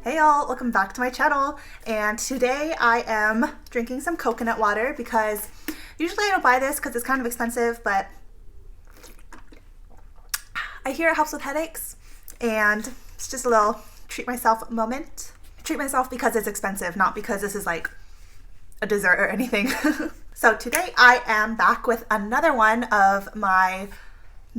Hey y'all, welcome back to my channel, and today I am drinking some coconut water because usually I don't buy this because it's kind of expensive, but I hear it helps with headaches and it's just a little treat myself moment. Treat myself because it's expensive, not because this is like a dessert or anything. So today I am back with another one of my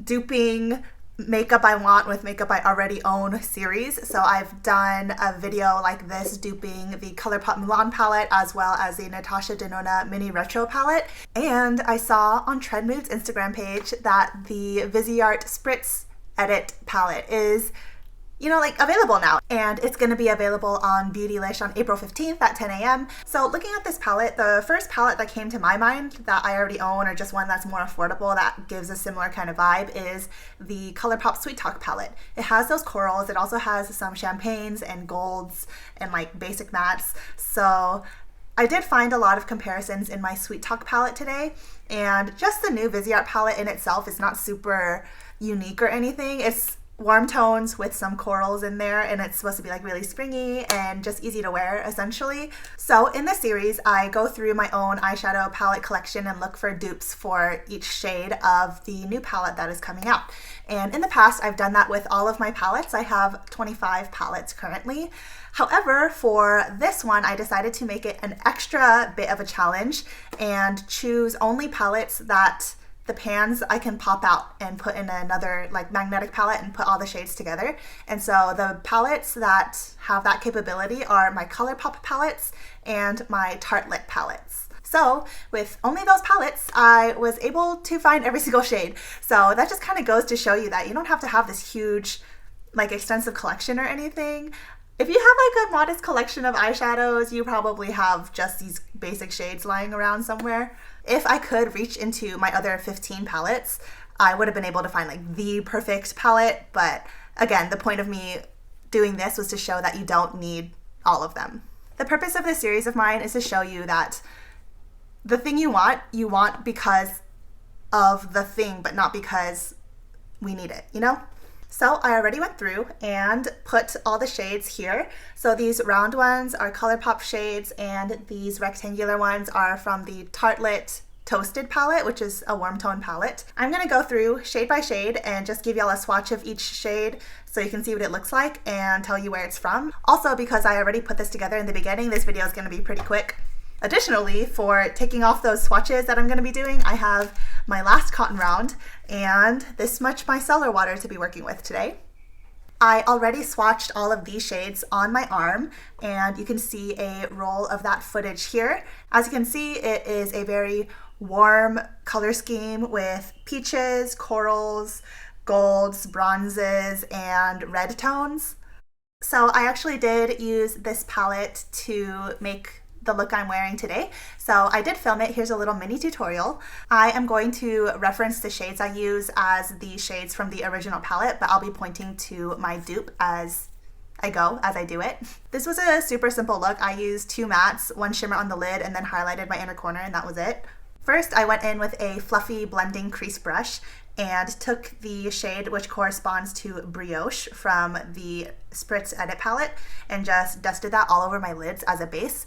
duping makeup I want with makeup I already own series. So I've done a video like this duping the ColourPop Milan palette as well as the Natasha Denona mini retro palette. And I saw on Trendmood's Instagram page that the Viseart Spritz edit palette is available now, and it's going to be available on Beautylish on April 15th at 10 a.m. So looking at this palette, the first palette that came to my mind that I already own, or just one that's more affordable that gives a similar kind of vibe, is the ColourPop Sweet Talk palette. It has those corals, it also has some champagnes and golds and like basic mattes. So I did find a lot of comparisons in my Sweet Talk palette today, and just the new Viseart palette in itself is not super unique or anything. It's warm tones with some corals in there, and it's supposed to be like really springy and just easy to wear essentially. So in this series I go through my own eyeshadow palette collection and look for dupes for each shade of the new palette that is coming out. And in the past I've done that with all of my palettes. I have 25 palettes currently. However, for this one I decided to make it an extra bit of a challenge and choose only palettes that the pans I can pop out and put in another like magnetic palette and put all the shades together. And so the palettes that have that capability are my ColourPop palettes and my Tartelette palettes. So with only those palettes, I was able to find every single shade. So that just kind of goes to show you that you don't have to have this huge, like extensive collection or anything. If you have like a modest collection of eyeshadows, you probably have just these basic shades lying around somewhere. If I could reach into my other 15 palettes, I would have been able to find like the perfect palette. But again, the point of me doing this was to show that you don't need all of them. The purpose of this series of mine is to show you that the thing you want because of the thing, but not because we need it, you know? So I already went through and put all the shades here. So these round ones are ColourPop shades, and these rectangular ones are from the Tartelette Toasted palette, which is a warm tone palette. I'm gonna go through shade by shade and just give y'all a swatch of each shade so you can see what it looks like and tell you where it's from. Also, because I already put this together in the beginning, this video is gonna be pretty quick. Additionally, for taking off those swatches that I'm going to be doing, I have my last cotton round and this much micellar water to be working with today. I already swatched all of these shades on my arm, and you can see a roll of that footage here. As you can see, it is a very warm color scheme with peaches, corals, golds, bronzes, and red tones. So I actually did use this palette to make the look I'm wearing today. So I did film it. Here's a little mini tutorial. I am going to reference the shades I use as the shades from the original palette, but I'll be pointing to my dupe as I go, as I do it. This was a super simple look. I used two mattes, one shimmer on the lid, and then highlighted my inner corner, and that was it. First, I went in with a fluffy blending crease brush and took the shade which corresponds to Brioche from the Spritz Edit palette and just dusted that all over my lids as a base.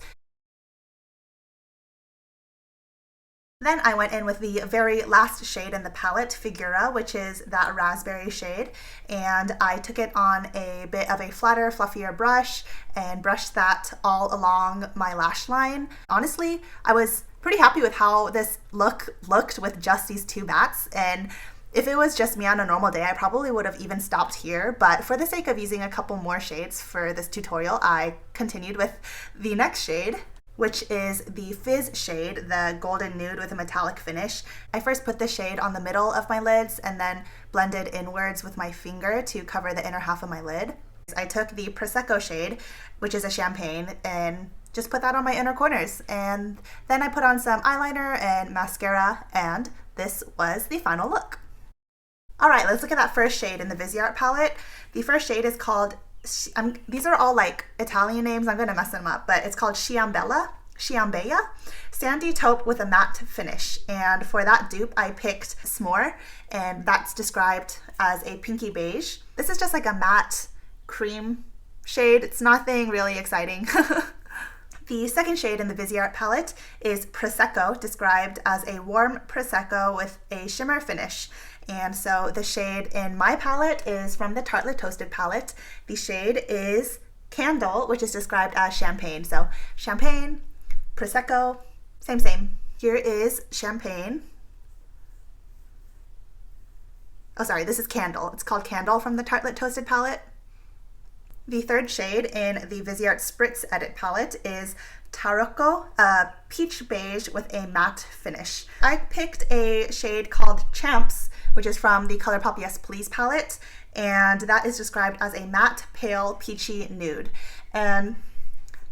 Then I went in with the very last shade in the palette, Figura, which is that raspberry shade, and I took it on a bit of a flatter, fluffier brush and brushed that all along my lash line. Honestly, I was pretty happy with how this looked with just these two mattes, and if it was just me on a normal day, I probably would have even stopped here, but for the sake of using a couple more shades for this tutorial, I continued with the next shade, which is the Fizz shade, the golden nude with a metallic finish. I first put the shade on the middle of my lids and then blended inwards with my finger to cover the inner half of my lid. I took the Prosecco shade, which is a champagne, and just put that on my inner corners. And then I put on some eyeliner and mascara, and this was the final look. All right, let's look at that first shade in the Viseart palette. The first shade is called these are all like Italian names, I'm gonna mess them up, but it's called Ciambella, Sandy Taupe with a matte finish. And for that dupe, I picked S'more, and that's described as a pinky beige. This is just like a matte cream shade. It's nothing really exciting. The second shade in the Viseart palette is Prosecco, described as a warm Prosecco with a shimmer finish. And so the shade in my palette is from the Tartelette Toasted palette. The shade is Candle, which is described as champagne. So champagne, Prosecco, same. Here is champagne. Oh, sorry, this is Candle. It's called Candle from the Tartelette Toasted palette. The third shade in the Viseart Spritz Edit palette is Tarocco, a peach beige with a matte finish. I picked a shade called Champs, which is from the ColourPop Yes Please palette, and that is described as a matte, pale, peachy nude. And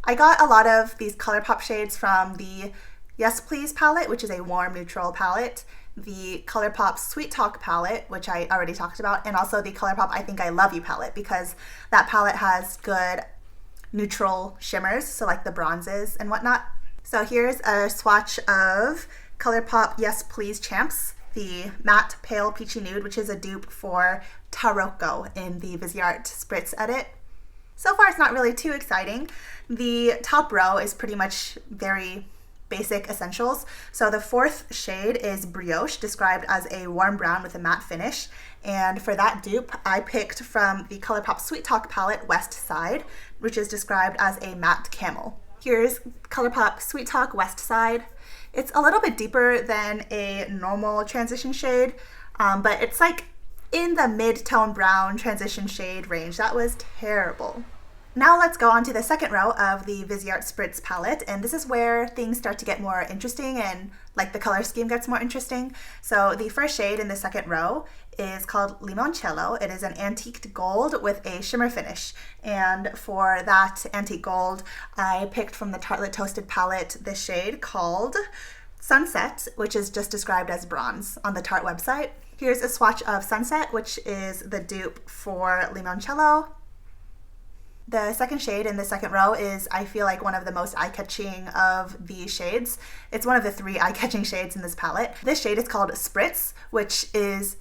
I got a lot of these ColourPop shades from the Yes Please palette, which is a warm, neutral palette, the ColourPop Sweet Talk palette, which I already talked about, and also the ColourPop I Think I Love You palette, because that palette has good neutral shimmers, so like the bronzes and whatnot. So here's a swatch of ColourPop Yes Please Champs, the matte pale peachy nude, which is a dupe for Tarocco in the Viseart Spritz Edit. So far it's not really too exciting. The top row is pretty much very basic essentials. So the fourth shade is Brioche, described as a warm brown with a matte finish. And for that dupe, I picked from the ColourPop Sweet Talk palette West Side, which is described as a matte camel. Here's ColourPop Sweet Talk West Side. It's a little bit deeper than a normal transition shade, but it's like in the mid-tone brown transition shade range. That was terrible. Now let's go on to the second row of the Viseart Spritz palette, and this is where things start to get more interesting and like the color scheme gets more interesting. So the first shade in the second row is called Limoncello. It is an antiqued gold with a shimmer finish, and for that antique gold I picked from the Tartelette Toasted palette this shade called Sunset, which is just described as bronze on the Tarte website. Here's a swatch of Sunset, which is the dupe for Limoncello. The second shade in the second row is, I feel like, one of the most eye-catching of the shades. It's one of the 3 eye-catching shades in this palette. This shade is called Spritz, which is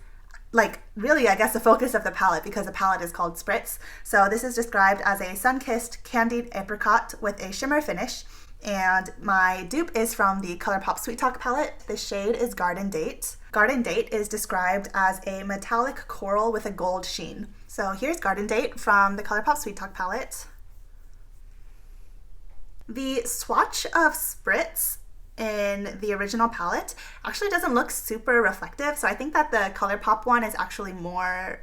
like really, I guess, the focus of the palette because the palette is called Spritz. So this is described as a sun-kissed candied apricot with a shimmer finish. And my dupe is from the ColourPop Sweet Talk palette. The shade is Garden Date. Garden Date is described as a metallic coral with a gold sheen. So here's Garden Date from the ColourPop Sweet Talk palette. The swatch of Spritz in the original palette actually doesn't look super reflective, so I think that the ColourPop one is actually more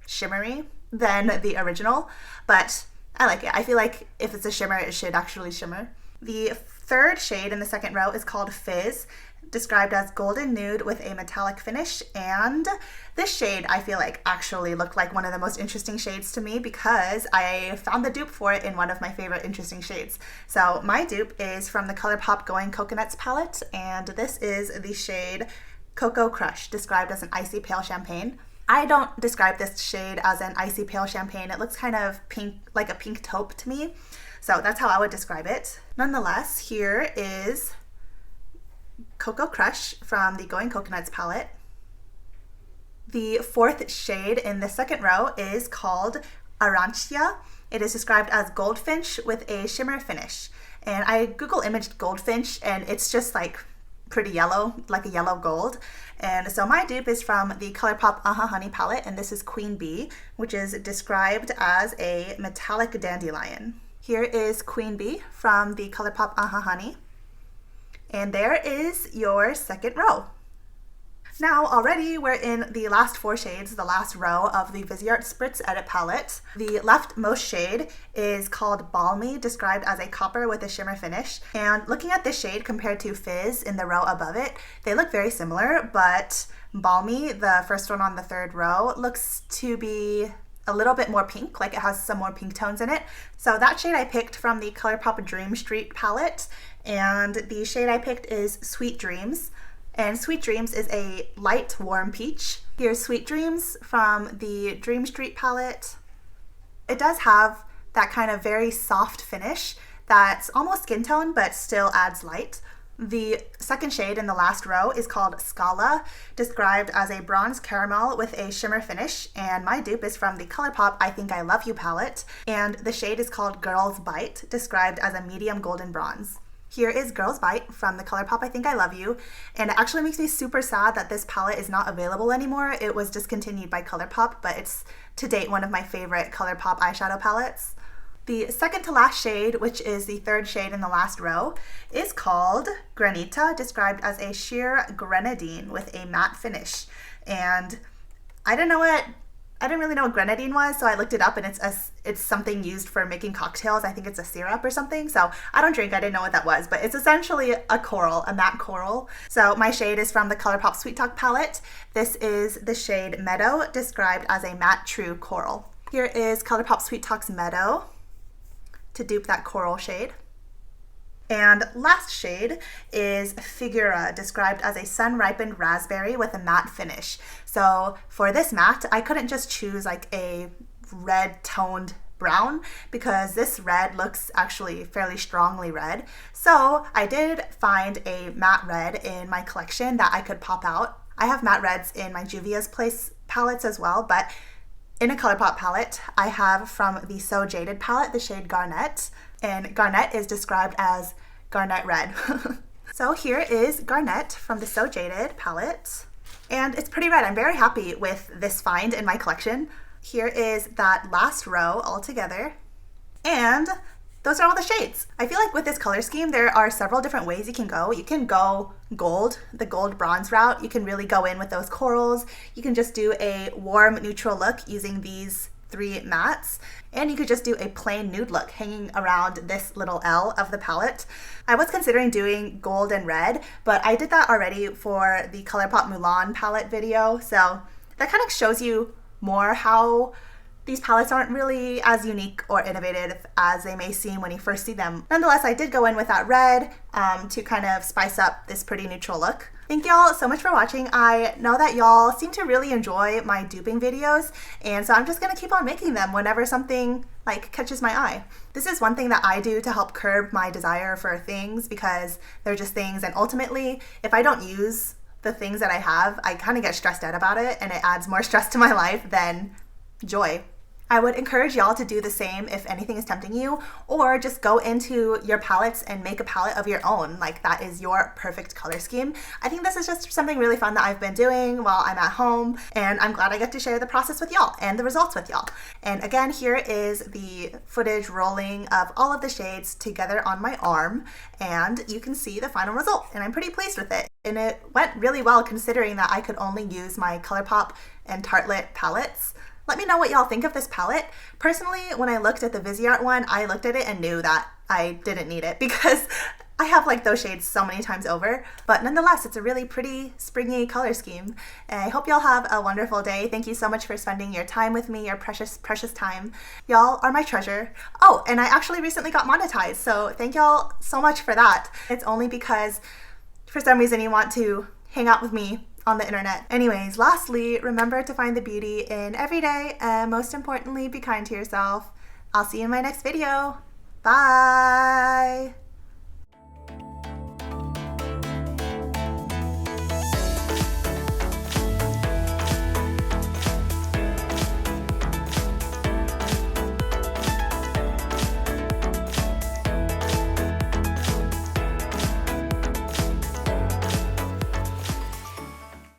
shimmery than the original, but I like it. I feel like if it's a shimmer, it should actually shimmer. The third shade in the second row is called Fizz, described as golden nude with a metallic finish, and this shade I feel like actually looked like one of the most interesting shades to me because I found the dupe for it in one of my favorite interesting shades. So my dupe is from the ColourPop Going Coconuts palette, and this is the shade Cocoa Crush, described as an icy pale champagne. I don't describe this shade as an icy pale champagne. It looks kind of pink, like a pink taupe to me. So that's how I would describe it. Nonetheless, here is Cocoa Crush from the Going Coconuts palette. The fourth shade in the second row is called Arancia. It is described as Goldfinch with a shimmer finish. And I Google imaged Goldfinch and it's just like pretty yellow, like a yellow gold. And so my dupe is from the ColourPop Honey palette, and this is Queen Bee, which is described as a metallic dandelion. Here is Queen Bee from the ColourPop Honey. And there is your second row. Now already we're in the last 4 shades, the last row of the Viseart Spritz Edit palette. The leftmost shade is called Balmy, described as a copper with a shimmer finish. And looking at this shade compared to Fizz in the row above it, they look very similar, but Balmy, the first one on the third row, looks to be a little bit more pink, like it has some more pink tones in it. So that shade I picked from the ColourPop Dream Street palette, and the shade I picked is Sweet Dreams. And Sweet Dreams is a light warm peach. Here's Sweet Dreams from the Dream Street palette. It does have that kind of very soft finish that's almost skin tone but still adds light. The second shade in the last row is called Scala, described as a bronze caramel with a shimmer finish, and my dupe is from the ColourPop I Think I Love You palette, and the shade is called Girl's Bite, described as a medium golden bronze. Here is Girl's Bite from the ColourPop I Think I Love You, and it actually makes me super sad that this palette is not available anymore. It was discontinued by ColourPop, but it's to date one of my favorite ColourPop eyeshadow palettes. The second to last shade, which is the third shade in the last row, is called Granita, described as a sheer grenadine with a matte finish. And I didn't really know what grenadine was, so I looked it up, and it's something used for making cocktails. I think it's a syrup or something. So I don't drink, I didn't know what that was, but it's essentially a coral, a matte coral. So my shade is from the ColourPop Sweet Talk palette. This is the shade Meadow, described as a matte true coral. Here is ColourPop Sweet Talk's Meadow to dupe that coral shade. And last shade is Figura, described as a sun-ripened raspberry with a matte finish. So for this matte, I couldn't just choose like a red toned brown because this red looks actually fairly strongly red. So I did find a matte red in my collection that I could pop out. I have matte reds in my Juvia's Place palettes as well, but in a ColourPop palette, I have from the So Jaded palette, the shade Garnet, and Garnet is described as garnet red. So here is Garnet from the So Jaded palette, and it's pretty red. I'm very happy with this find in my collection. Here is that last row all together, and those are all the shades. I feel like with this color scheme, there are several different ways you can go. You can go gold, the gold bronze route. You can really go in with those corals. You can just do a warm neutral look using these three mattes. And you could just do a plain nude look hanging around this little L of the palette. I was considering doing gold and red, but I did that already for the ColourPop Mulan palette video. So that kind of shows you more how these palettes aren't really as unique or innovative as they may seem when you first see them. Nonetheless, I did go in with that red to kind of spice up this pretty neutral look. Thank y'all so much for watching. I know that y'all seem to really enjoy my duping videos, and so I'm just gonna keep on making them whenever something like catches my eye. This is one thing that I do to help curb my desire for things because they're just things, and ultimately, if I don't use the things that I have, I kind of get stressed out about it, and it adds more stress to my life than joy. I would encourage y'all to do the same if anything is tempting you, or just go into your palettes and make a palette of your own. Like, that is your perfect color scheme. I think this is just something really fun that I've been doing while I'm at home, and I'm glad I get to share the process with y'all and the results with y'all. And again, here is the footage rolling of all of the shades together on my arm, and you can see the final result, and I'm pretty pleased with it. And it went really well considering that I could only use my ColourPop and Tartelette palettes. Let me know what y'all think of this palette. Personally, when I looked at the Viseart one, I looked at it and knew that I didn't need it because I have like those shades so many times over. But nonetheless, it's a really pretty springy color scheme. And I hope y'all have a wonderful day. Thank you so much for spending your time with me, your precious, precious time. Y'all are my treasure. Oh, and I actually recently got monetized, so thank y'all so much for that. It's only because for some reason you want to hang out with me on the internet. Anyways, lastly, remember to find the beauty in every day, and most importantly, be kind to yourself. I'll see you in my next video. Bye!